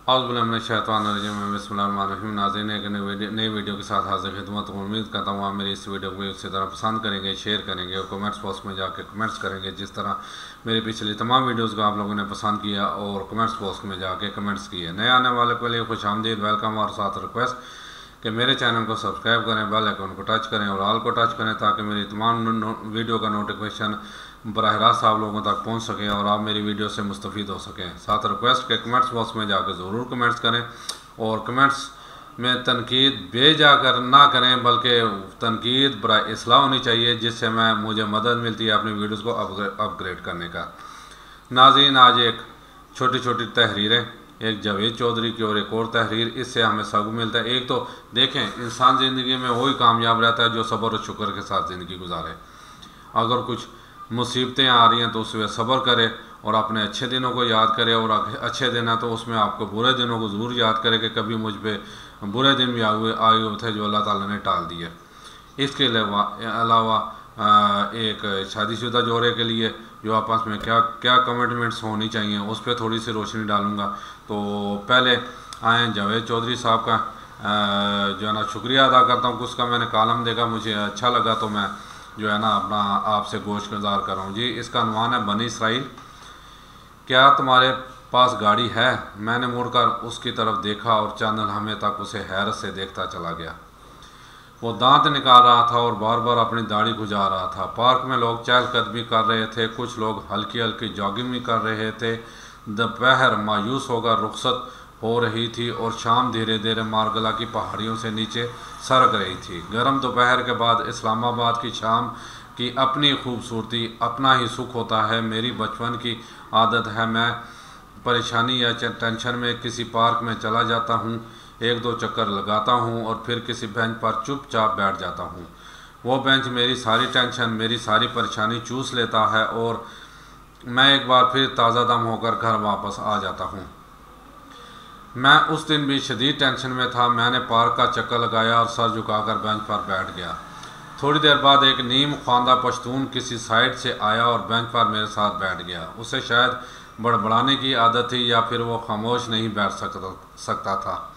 बिस्मिल्लाहिर्रहमानिर्रहीम। नाज़रीन, एक नई वीडियो के साथ हाजिर खिदमत हूँ। उम्मीद करता हूँ आप मेरी इस वीडियो को इसी तरह पसंद करेंगे, शेयर करेंगे और कमेंट्स बॉक्स में जाके कमेंट्स करेंगे, जिस तरह मेरी पिछली तमाम वीडियोज़ को आप लोगों ने पसंद किया और कमेंट्स बॉक्स में जाके कमेंट्स किए। नए आने वाले के लिए खुश आमदीद, वेलकम और साथ रिक्वेस्ट कि मेरे चैनल को सब्सक्राइब करें, बेल आइकन को टच करें और ऑल को टच करें, ताकि मेरी तमाम वीडियो का नोटिफिकेशन बराह रास्त आप लोगों तक पहुंच सके और आप मेरी वीडियो से मुस्तफ़ीद हो सकें। साथ रिक्वेस्ट के कमेंट्स बॉक्स में जाकर ज़रूर कमेंट्स करें और कमेंट्स में तनकीद बेजाकर ना करें, बल्कि तनकीद बराह इस्लाह होनी चाहिए, जिससे मुझे मदद मिलती है अपनी वीडियोज़ को अपग्रेड करने का। नाज़रीन, आज एक छोटी छोटी तहरीरें, एक जावेद चौधरी की और एक और तहरीर, इससे हमें सबक मिलता है। एक तो देखें, इंसान ज़िंदगी में वही कामयाब रहता है जो सब्र और शुक्र के साथ ज़िंदगी गुजारे। अगर कुछ मुसीबतें आ रही हैं तो उसमें सब्र करे और अपने अच्छे दिनों को याद करे, और अच्छे दिन है तो उसमें आपको बुरे दिनों को ज़रूर याद करे कि कभी मुझ पे बुरे दिन भी आए हुए थे जो अल्लाह ताला ने टाल दिए। इसके अलावा एक शादीशुदा जोड़े के लिए जो आपस में क्या क्या कमिटमेंट्स होनी चाहिए उस पर थोड़ी सी रोशनी डालूँगा। तो पहले आए जावेद चौधरी साहब का जो है ना शुक्रिया अदा करता हूँ। उसका मैंने कॉलम देखा, मुझे अच्छा लगा, तो मैं जो है ना अपना आपसे गोश गुजार कर रहा हूँ जी। इसका अनुमान है, बनी इसराइल, क्या तुम्हारे पास गाड़ी है? मैंने मुड़कर उसकी तरफ देखा और चंद लम्हे तक उसे हैरत से देखता चला गया। वो दांत निकाल रहा था और बार बार अपनी दाढ़ी खुजा रहा था। पार्क में लोग चहलकदमी कर रहे थे, कुछ लोग हल्की हल्की जॉगिंग भी कर रहे थे। दोपहर मायूस होकर रुखसत हो रही थी और शाम धीरे धीरे मारगला की पहाड़ियों से नीचे सरक रही थी। गर्म दोपहर के बाद इस्लामाबाद की शाम की अपनी खूबसूरती, अपना ही सुख होता है। मेरी बचपन की आदत है, मैं परेशानी या टेंशन में किसी पार्क में चला जाता हूँ, एक दो चक्कर लगाता हूँ और फिर किसी बेंच पर चुपचाप बैठ जाता हूँ। वो बेंच मेरी सारी टेंशन, मेरी सारी परेशानी चूस लेता है और मैं एक बार फिर ताज़ा दम होकर घर वापस आ जाता हूँ। मैं उस दिन भी शदीद टेंशन में था। मैंने पार्क का चक्कर लगाया और सर झुकाकर बेंच पर बैठ गया। थोड़ी देर बाद एक नीम ख्वांदा पश्तून किसी साइड से आया और बेंच पर मेरे साथ बैठ गया। उसे शायद बड़बड़ाने की आदत थी या फिर वो खामोश नहीं बैठ सकता था।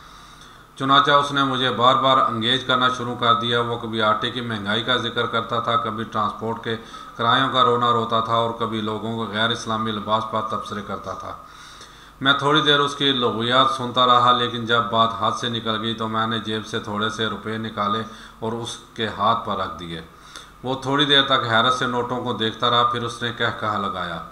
चुनाचा उसने मुझे बार बार अंगेज करना शुरू कर दिया। वो कभी आटे की महंगाई का जिक्र करता था, कभी ट्रांसपोर्ट के किरायों का रोना रोता था और कभी लोगों को गैर इस्लामी लिबास पर तबसरे करता था। मैं थोड़ी देर उसकी लग़वियात सुनता रहा, लेकिन जब बात हाथ से निकल गई तो मैंने जेब से थोड़े से रुपए निकाले और उसके हाथ पर रख दिए। वो थोड़ी देर तक हैरत से नोटों को देखता रहा, फिर उसने कहा लगाया,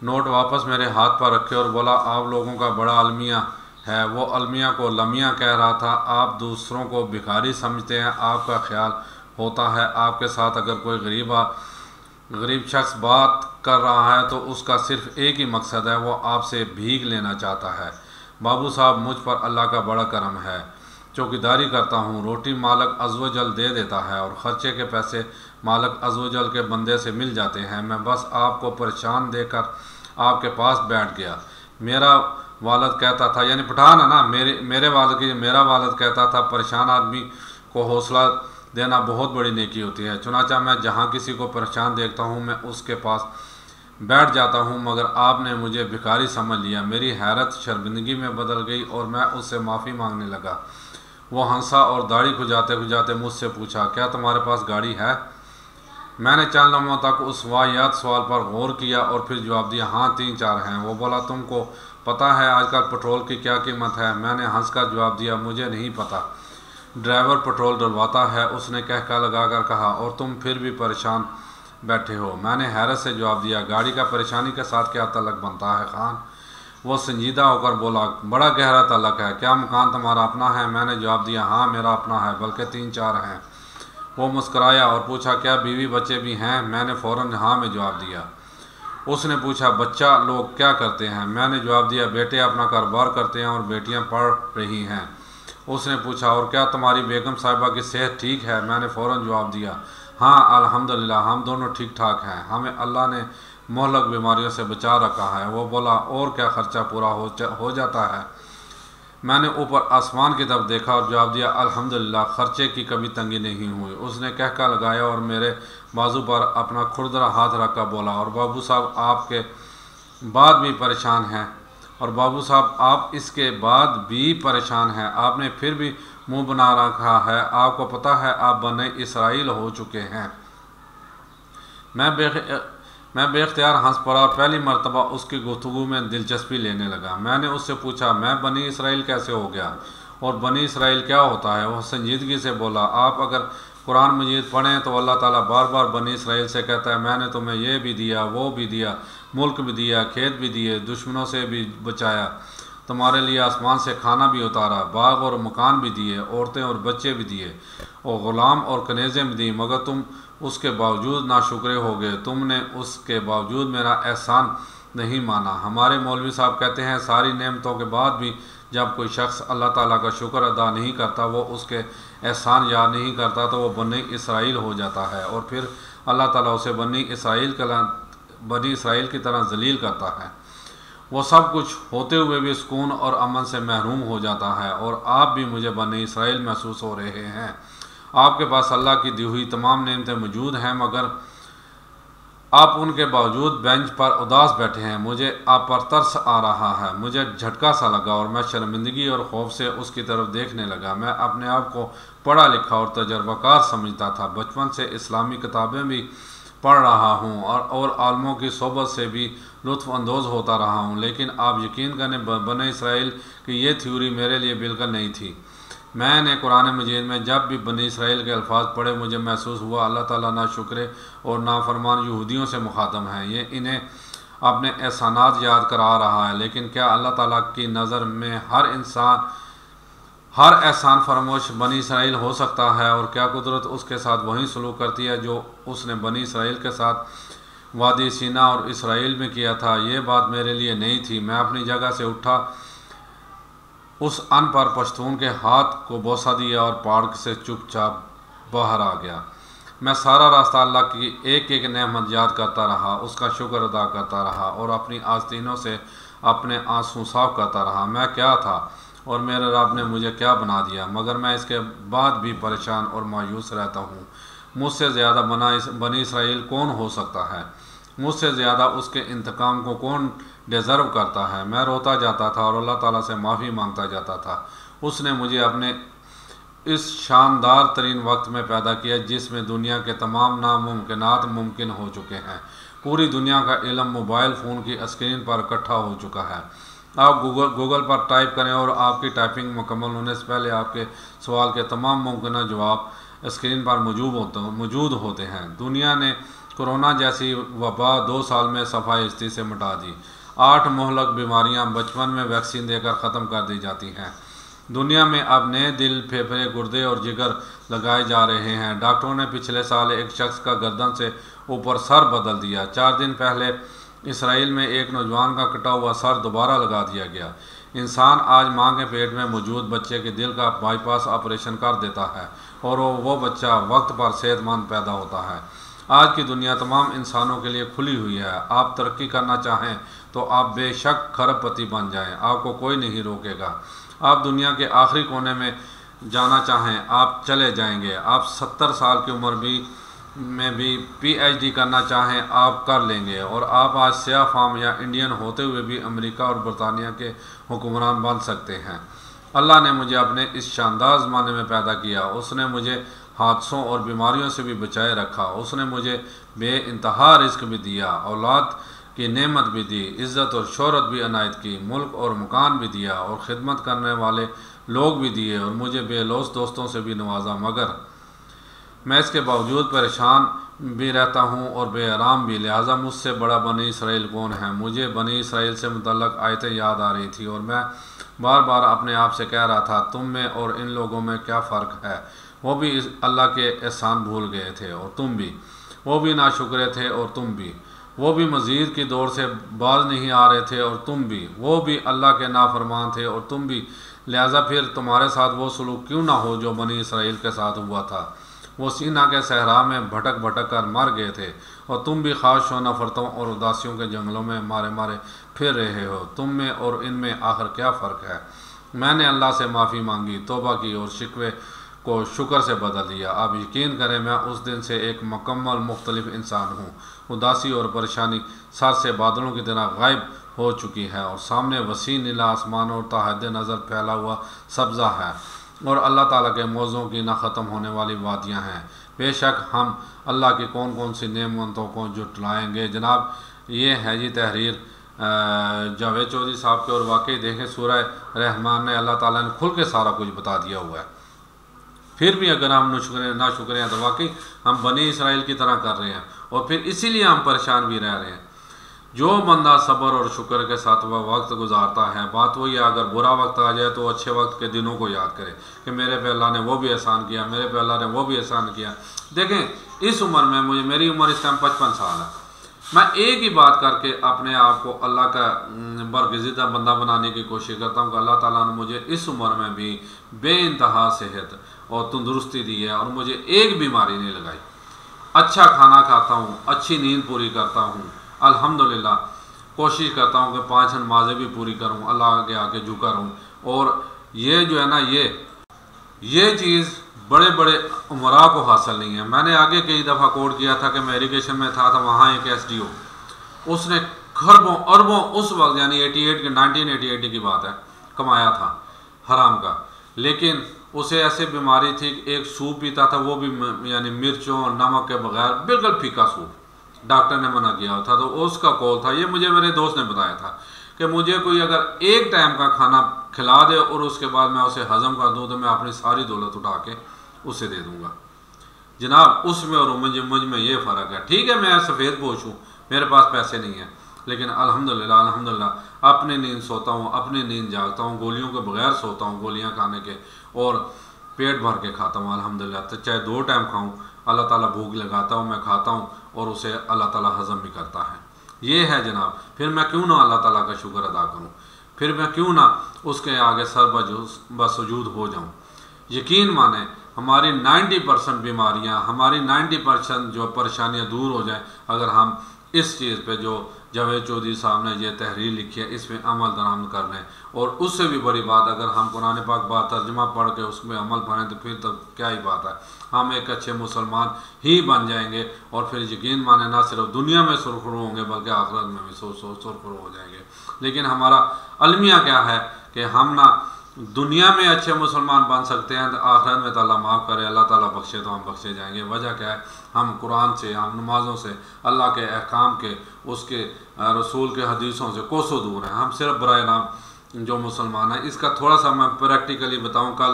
नोट वापस मेरे हाथ पर रखे और बोला, आप लोगों का बड़ा अलमिया है। वो अलमिया को लमिया कह रहा था। आप दूसरों को भिखारी समझते हैं। आपका ख्याल होता है आपके साथ अगर कोई गरीब शख्स बात कर रहा है तो उसका सिर्फ एक ही मकसद है, वो आपसे भीख लेना चाहता है। बाबू साहब, मुझ पर अल्लाह का बड़ा करम है। चौकीदारी करता हूँ, रोटी मालक अज़्वजल दे देता है और ख़र्चे के पैसे मालक अज़्वजल के बंदे से मिल जाते हैं। मैं बस आपको परेशान देकर आपके पास बैठ गया। मेरा वालिद कहता था, यानी पठान है ना, मेरा वालिद कहता था, परेशान आदमी को हौसला देना बहुत बड़ी नेकी होती है। चुनाचा मैं जहाँ किसी को परेशान देखता हूँ मैं उसके पास बैठ जाता हूँ, मगर आपने मुझे भिखारी समझ लिया। मेरी हैरत शर्मिंदगी में बदल गई और मैं उससे माफ़ी मांगने लगा। वो हंसा और दाढ़ी खुजाते खुजाते मुझसे पूछा, क्या तुम्हारे पास गाड़ी है? मैंने चंद लम्हों तक उस वाहियात सवाल पर गौर किया और फिर जवाब दिया, हाँ 3-4 हैं। वो बोला, तुमको पता है आजकल पेट्रोल की क्या कीमत है? मैंने हंसकर जवाब दिया, मुझे नहीं पता, ड्राइवर पेट्रोल डलवाता है। उसने लगा कर कहा, और तुम फिर भी परेशान बैठे हो? मैंने हैरत से जवाब दिया, गाड़ी का परेशानी के साथ क्या तल्लक बनता है खान? वो संजीदा होकर बोला, बड़ा गहरा तल्लक है। क्या मकान तुम्हारा अपना है? मैंने जवाब दिया, हाँ मेरा अपना है, बल्कि 3-4 हैं। वो मुस्कराया और पूछा, क्या बीवी बच्चे भी हैं? मैंने फ़ौरन हाँ में जवाब दिया। उसने पूछा, बच्चा लोग क्या करते हैं? मैंने जवाब दिया, बेटे अपना कारोबार करते हैं और बेटियां पढ़ रही हैं। उसने पूछा, और क्या तुम्हारी बेगम साहिबा की सेहत ठीक है? मैंने फ़ौरन जवाब दिया, हाँ अल्हम्दुलिल्लाह, हम दोनों ठीक ठाक हैं, हमें अल्लाह ने मोहलक बीमारियों से बचा रखा है। वो बोला, और क्या ख़र्चा पूरा हो जाता है? मैंने ऊपर आसमान की तरफ देखा और जवाब दिया, अल्हम्दुलिल्लाह, ख़र्चे की कभी तंगी नहीं हुई। उसने लगाया और मेरे बाजू पर अपना खुरदरा हाथ रखकर बोला, और बाबू साहब आपके बाद भी परेशान हैं और बाबू साहब आप इसके बाद भी परेशान हैं, आपने फिर भी मुंह बना रखा है। आपको पता है आप बने इसराइल हो चुके हैं। मैं बेख्तियार हंस पड़ा और पहली मरतबा उसकी गुफ्तगू में दिलचस्पी लेने लगा। मैंने उससे पूछा, मैं बनी इसराइल कैसे हो गया और बनी इसराइल क्या होता है? वह संजीदगी से बोला, आप अगर कुरान मजीद पढ़ें तो अल्लाह ताला बार बार बनी इसराइल से कहता है, मैंने तुम्हें ये भी दिया, वो भी दिया, मुल्क भी दिया, खेत भी दिए, दुश्मनों से भी बचाया, तुम्हारे लिए आसमान से खाना भी उतारा, बाग और मकान भी दिए, औरतें और बच्चे भी दिए, और ग़ुलाम और कनेज़ें भी दी, मगर तुम उसके बावजूद नाशुक्रे हो गए। तुमने उसके बावजूद मेरा एहसान नहीं माना। हमारे मौलवी साहब कहते हैं, सारी नेमतों के बाद भी जब कोई शख्स अल्लाह ताला का शुक्र अदा नहीं करता, वो उसके एहसान याद नहीं करता, तो वो बनी इसराइल हो जाता है और फिर अल्लाह ताला उसे बनी इसराइल की तरह जलील करता है। वो सब कुछ होते हुए भी सुकून और अमन से महरूम हो जाता है। और आप भी मुझे बनी इसराइल महसूस हो रहे हैं। आपके पास अल्लाह की दी हुई तमाम नेमतें मौजूद हैं, मगर आप उनके बावजूद बेंच पर उदास बैठे हैं। मुझे आप पर तरस आ रहा है। मुझे झटका सा लगा और मैं शर्मिंदगी और खौफ से उसकी तरफ देखने लगा। मैं अपने आप को पढ़ा लिखा और तजर्बाकार समझता था। बचपन से इस्लामी किताबें भी पढ़ रहा हूँ और आलमों की सोबत से भी लुत्फ़ अंदोज़ होता रहा हूँ, लेकिन आप यकीन करें बने इसराइल की ये थ्योरी मेरे लिए बिल्कुल नहीं थी। मैंने कुरान मजीद में जब भी बनी इसराइल के अल्फाज पढ़े, मुझे महसूस हुआ अल्लाह ताला नाशुक्रे और नाफरमान यहूदियों से मुखातब हैं। ये इन्हें अपने एहसानात याद करा रहा है। लेकिन क्या अल्लाह ताला की नज़र में हर एहसान फरामोश बनी इसराइल हो सकता है? और क्या कुदरत उसके साथ वही सलूक करती है जो उसने बनी इसराइल के साथ वादी सीना और इसराइल में किया था? ये बात मेरे लिए नहीं थी। मैं अपनी जगह से उठा, उस अनपढ़ पश्तून के हाथ को बोसा दिया और पार्क से चुपचाप बाहर आ गया। मैं सारा रास्ता अल्लाह की एक एक नेमत याद करता रहा, उसका शुक्र अदा करता रहा और अपनी आस्तीनों से अपने आंसू साफ करता रहा। मैं क्या था और मेरे रब ने मुझे क्या बना दिया? मगर मैं इसके बाद भी परेशान और मायूस रहता हूँ। मुझसे ज़्यादा बनी इसराइल कौन हो सकता है? मुझसे ज़्यादा उसके इंतकाम को कौन डिज़र्व करता है? मैं रोता जाता था और अल्लाह ताला से माफ़ी मांगता जाता था। उसने मुझे अपने इस शानदार तरीन वक्त में पैदा किया जिसमें दुनिया के तमाम नामुमकिनात मुमकिन हो चुके हैं। पूरी दुनिया का इल्म मोबाइल फ़ोन की स्क्रीन पर इकट्ठा हो चुका है। आप गूगल पर टाइप करें और आपकी टाइपिंग मुकम्मल होने से पहले आपके सवाल के तमाम मुमकिन जवाब स्क्रीन पर मौजूद होते हैं। दुनिया ने कोरोना जैसी वबा 2 साल में सफाई से मिटा दी। 8 मोहलक बीमारियां बचपन में वैक्सीन देकर ख़त्म कर दी जाती हैं। दुनिया में अब नए दिल, फेफड़े, गुर्दे और जिगर लगाए जा रहे हैं। डॉक्टरों ने पिछले साल एक शख्स का गर्दन से ऊपर सर बदल दिया। 4 दिन पहले इसराइल में एक नौजवान का कटा हुआ सर दोबारा लगा दिया गया। इंसान आज माँ के पेट में मौजूद बच्चे के दिल का बाईपास ऑपरेशन कर देता है और वो बच्चा वक्त पर सेहतमंद पैदा होता है। आज की दुनिया तमाम इंसानों के लिए खुली हुई है। आप तरक्की करना चाहें तो आप बेशक खरबपति बन जाएं, आपको कोई नहीं रोकेगा। आप दुनिया के आखिरी कोने में जाना चाहें, आप चले जाएंगे। आप 70 साल की उम्र में भी PhD करना चाहें, आप कर लेंगे। और आप आज सियाह फाम या इंडियन होते हुए भी अमेरिका और बरतानिया के हुक्मरान बन सकते हैं। अल्लाह ने मुझे अपने इस शानदार ज़माने में पैदा किया। उसने मुझे हादसों और बीमारियों से भी बचाए रखा। उसने मुझे बेइंतहा रिज़्क़ भी दिया, औलाद की नेमत भी दी, इज़्ज़त और शोहरत भी अनायत की, मुल्क और मकान भी दिया और ख़िदमत करने वाले लोग भी दिए और मुझे बेलौस दोस्तों से भी नवाजा। मगर मैं इसके बावजूद परेशान भी रहता हूँ और बेआराम भी। लिहाजा मुझसे बड़ा बनी इसराइल कौन है? मुझे बनी इसराइल से मुतल्लक़ आयतें याद आ रही थी और मैं बार बार अपने आप से कह रहा था, तुम में और इन लोगों में क्या फ़र्क है? वो भी अल्लाह के एहसान भूल गए थे और तुम भी। वो भी नाशुक्रे थे और तुम भी। वो भी मज़ीद की दौर से बाज नहीं आ रहे थे और तुम भी। वो भी अल्लाह के नाफरमान थे और तुम भी। लिहाजा फिर तुम्हारे साथ वो सलूक क्यों ना हो जो बनी इसराइल के साथ हुआ था। वो सीना के सहरा में भटक भटक कर मर गए थे और तुम भी ख्वाहिश व नफरतों और उदासियों के जंगलों में मारे मारे फिर रहे हो। तुम में और इनमें आखिर क्या फ़र्क है? मैंने अल्लाह से माफ़ी मांगी, तौबा की और शिकवे को शुक्र से बदल दिया। आप यकीन करें मैं उस दिन से एक मुकम्मल मुख्तलिफ इंसान हूँ। उदासी और परेशानी सर से बादलों की तरह गायब हो चुकी है और सामने वसी नीला आसमान और ताहद नज़र फैला हुआ सब्ज़ा है और अल्लाह ताला के मौज़ों की ना ख़त्म होने वाली वादियाँ हैं। बेशक हम अल्लाह की कौन कौन सी नेमतों को जुटलाएँगे। जनाब ये है जी तहरीर जावेद चौधरी साहब के, और वाकई देखें सूरह रहमान ने अल्लाह ताला ने खुल के सारा कुछ बता दिया हुआ है। फिर भी अगर हम ना शुक्र हैं तो वाकई हम बनी इसराइल की तरह कर रहे हैं और फिर इसीलिए हम परेशान भी रह रहे हैं। जो बंदा सब्र और शुक्र के साथ वह वक्त गुजारता है, बात वही है, अगर बुरा वक्त आ जाए तो अच्छे वक्त के दिनों को याद करे कि मेरे पे अल्लाह ने वो भी एहसान किया, मेरे पे अल्लाह ने वो भी एहसान किया। देखें इस उम्र में मेरी उम्र इस टाइम 55 साल है, मैं एक ही बात करके अपने आप को अल्लाह का बरगज़िदा बंदा बनाने की कोशिश करता हूँ कि अल्लाह ताला ने मुझे इस उम्र में भी बेइंतहा सेहत और तंदुरुस्ती दी है और मुझे एक बीमारी नहीं लगाई। अच्छा खाना खाता हूँ, अच्छी नींद पूरी करता हूँ, अल्हम्दुलिल्लाह। कोशिश करता हूँ कि 5 नमाज़ें भी पूरी करूँ, अल्लाह के आके झुका रहूँ। और ये जो है ना ये चीज़ बड़े बड़े उमरा को हासिल नहीं है। मैंने आगे कई दफ़ा कोट किया था कि मैं एजुकेशन में था वहाँ एक SDO उसने खरबों अरबों उस वक्त यानी 1988 की बात है कमाया था हराम का, लेकिन उसे ऐसे बीमारी थी कि एक सूप पीता था वो भी यानी मिर्चों और नमक के बगैर, बिल्कुल फीका सूप, डॉक्टर ने मना किया था। तो उसका कॉल था, ये मुझे मेरे दोस्त ने बताया था कि मुझे कोई अगर एक टाइम का खाना खिला दे और उसके बाद मैं उसे हजम कर दूं तो मैं अपनी सारी दौलत उठा के उसे दे दूंगा। जनाब उसमें और मुझ में ये फ़र्क है। ठीक है मैं सफ़ेद पोश हूँ, मेरे पास पैसे नहीं हैं, लेकिन अल्हम्दुलिल्लाह अपनी नींद सोता हूँ, अपनी नींद जागता हूँ, गोलियों के बगैर सोता हूँ, गोलियाँ खाने के, और पेट भर के खाता हूँ अल्हम्दुलिल्लाह। तो चाहे 2 टाइम खाऊँ, अल्लाह ताला भूख लगाता हूँ, मैं खाता हूँ और उसे अल्लाह ताला हज़म भी करता है। ये है जनाब। फिर मैं क्यों ना अल्लाह ताला का शुक्र अदा करूँ, फिर मैं क्यों ना उसके आगे सर बसजूद हो जाऊँ। यकीन माने हमारी 90% बीमारियाँ, हमारी 90% जो परेशानियाँ दूर हो जाएं अगर हम इस चीज़ पे जो जावेद चौधरी साहब ने ये तहरीर लिखी है इसमें अमल दरामद कर लें। और उससे भी बड़ी बात, अगर हम कुरान पाक बात तर्जुमा पढ़ के उसमें अमल करें तो फिर तो क्या ही बात है, हम एक अच्छे मुसलमान ही बन जाएंगे। और फिर यकीन माने ना सिर्फ दुनिया में सुरखरू होंगे बल्कि आखिरत में भी सुरखरू हो जाएंगे। लेकिन हमारा अलमिया क्या है कि हम ना दुनिया में अच्छे मुसलमान बन सकते हैं तो आखिरत में तो अल्लाह माफ़ करे, अल्लाह ताला बख्शे तो हम बख्शे जाएंगे। वजह क्या है, हम कुरान से, हम नमाज़ों से, अल्लाह के अहकाम के, उसके रसूल के हदीसों से कोसों दूर हैं। हम सिर्फ बराए नाम जो मुसलमान हैं। इसका थोड़ा सा मैं प्रैक्टिकली बताऊँ, कल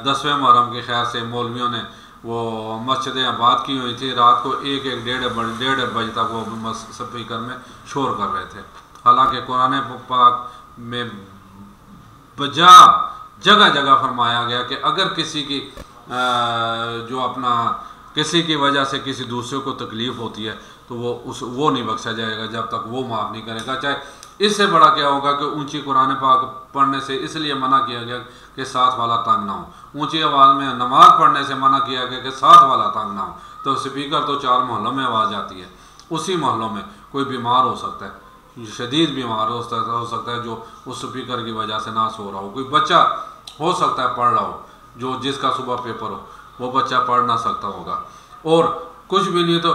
10वें मुहर्रम के खैर से मौलवियों ने वो मस्जिद आबाद की हुई थी, रात को 1-1 बजे तक वो स्पीकर में शोर कर रहे थे। हालांकि कुरान पाक में जगह जगह फरमाया गया कि अगर किसी की जो अपना किसी की वजह से किसी दूसरे को तकलीफ़ होती है तो वो नहीं बख्शा जाएगा जब तक वो माफ़ नहीं करेगा। चाहे इससे बड़ा क्या होगा कि ऊंची कुरान पाक पढ़ने से इसलिए मना किया गया कि साथ वाला तंग ना हो, ऊंची आवाज़ में नमाज़ पढ़ने से मना किया गया कि साथ वाला तंग ना हो। तो स्पीकर तो 4 मोहल्लों में आवाज़ आती है, उसी मोहल्लों में कोई बीमार हो सकता है, शदीद बीमार हो सकता है जो उस स्पीकर की वजह से ना सो रहा हो। कोई बच्चा हो सकता है पढ़ रहा हो, जो जिसका सुबह पेपर हो, वो बच्चा पढ़ ना सकता होगा। और कुछ भी नहीं तो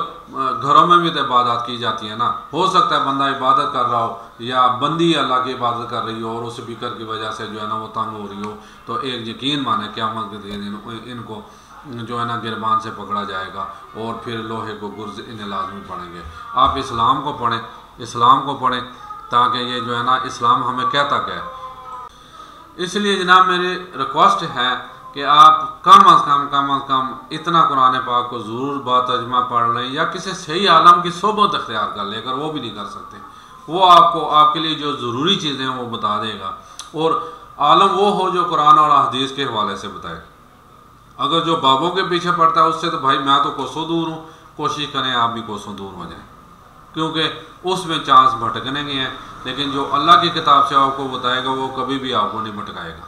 घरों में भी तो इबादत की जाती है ना, हो सकता है बंदा इबादत कर रहा हो या बंदी अल्लाह की इबादत कर रही हो और उस स्पीकर की वजह से जो है ना वो तंग हो रही हो, तो एक यकीन माने क़यामत के दिन इनको जो है ना गिरबान से पकड़ा जाएगा और फिर लोहे को गुर्ज इन्हें लाजमी पढ़ेंगे। आप इस्लाम को पढ़ें, इस्लाम को पढ़ें ताकि ये जो है ना इस्लाम हमें कहता क्या है। इसलिए जनाब मेरी रिक्वेस्ट है कि आप कम अज़ कम इतना कुरान पाक को ज़रूर बातर्जुमा पढ़ लें या किसी सही आलम की सोबत अख्तियार कर लें। अगर वो भी नहीं कर सकते, वो आपके लिए जो ज़रूरी चीज़ें हैं वो बता देगा। और आलम वो हो जो कुरान और हदीस के हवाले से बताए। अगर जो बाबों के पीछे पड़ता है उससे तो भाई मैं तो कोसों दूर हूँ, कोशिश करें आप भी कोसों दूर हो जाएं, क्योंकि उसमें चांस भटकने के हैं। लेकिन जो अल्लाह की किताब से आपको बताएगा वो कभी भी आपको नहीं भटकाएगा,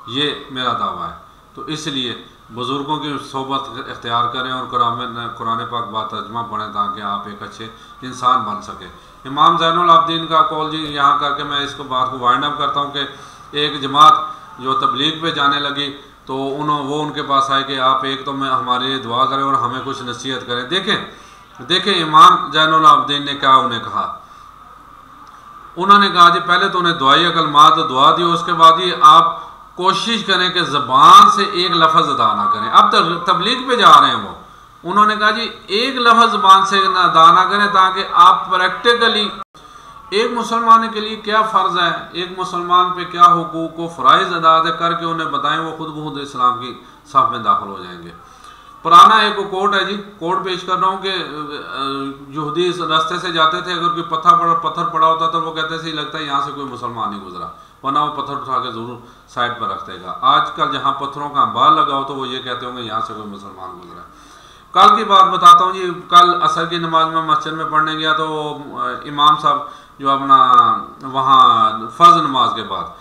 ये मेरा दावा है। तो इसलिए बुज़ुर्गों की सोबत इख्तियार करें और कुरान पाक बातर्जुमा पढ़ें ताकि आप एक अच्छे इंसान बन सकें। इमाम ज़ैनुल आबिदीन का कौल जी यहाँ करके मैं इसको बात को वाइंड अप करता हूँ कि एक जमात जो तबलीग पे जाने लगी तो वो उनके पास आए कि आप एक तो हमारे लिए दुआ करें और हमें कुछ नसीहत करें। देखें इमाम ज़ैनुल आबिदीन ने क्या उन्हें कहा उन्होंने कहा जी पहले तो उन्हें दुआई कलमात दुआ दी, उसके बाद ही आप कोशिश करें कि ज़बान से एक लफ्ज़ अदा ना करें। अब तबलीग पे जा रहे हैं वो, उन्होंने कहा जी एक लफ्ज़ ज़बान से अदा ना करें ताकि आप प्रैक्टिकली एक मुसलमान के लिए क्या फ़र्ज़ है, एक मुसलमान पे क्या हुकूक को फ़राइज़ अदा करके उन्हें बताएं, वो खुद ब खुद इस्लाम की साफ में दाखिल हो जाएंगे। पुराना एक कोट है जी, कोट पेश कर रहा हूँ कि यहूदी इस रास्ते से जाते थे, अगर कोई पत्थर पड़ा होता तो वो कहते थे लगता है यहाँ से कोई मुसलमान नहीं गुजरा, वरना वो पत्थर उठा के ज़रूर साइड पर रख देगा। आजकल जहाँ पत्थरों का अंबार लगा हो तो वो ये कहते होंगे यहाँ से कोई मुसलमान गुजरा। कल की बात बताता हूँ जी, कल असर की नमाज में मस्जिद में पढ़ने गया तो इमाम साहब जो अपना वहाँ फ़र्ज़ नमाज के बाद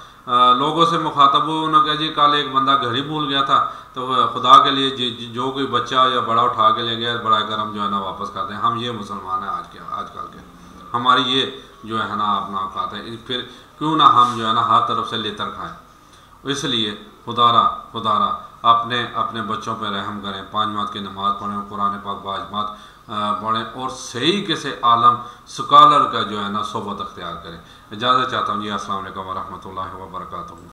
लोगों से मुखातब हुए, उन्होंने कहा जी कल एक बंदा घर ही भूल गया था, तो खुदा के लिए जो कोई बच्चा या बड़ा उठा के ले गया बड़ा कर हम जो है ना वापस कर दें, हम ये मुसलमान हैं आजकल के, हमारी ये जो है ना अपना औकात है, फिर क्यों ना हम जो है ना हर तरफ से लेतर खाएँ। इसलिए खुदारा अपने बच्चों पर रहम करें, 5 वक्त की नमाज़ पढ़ें, कुरान पाक बाजमात पढ़ें और सही किसी आलम स्कॉलर का जो है ना सोबत अख्तियार करें। इजाज़त चाहता हूँ जी, अस्सलाम वालेकुम व रहमतुल्लाहि व बरकातुहू।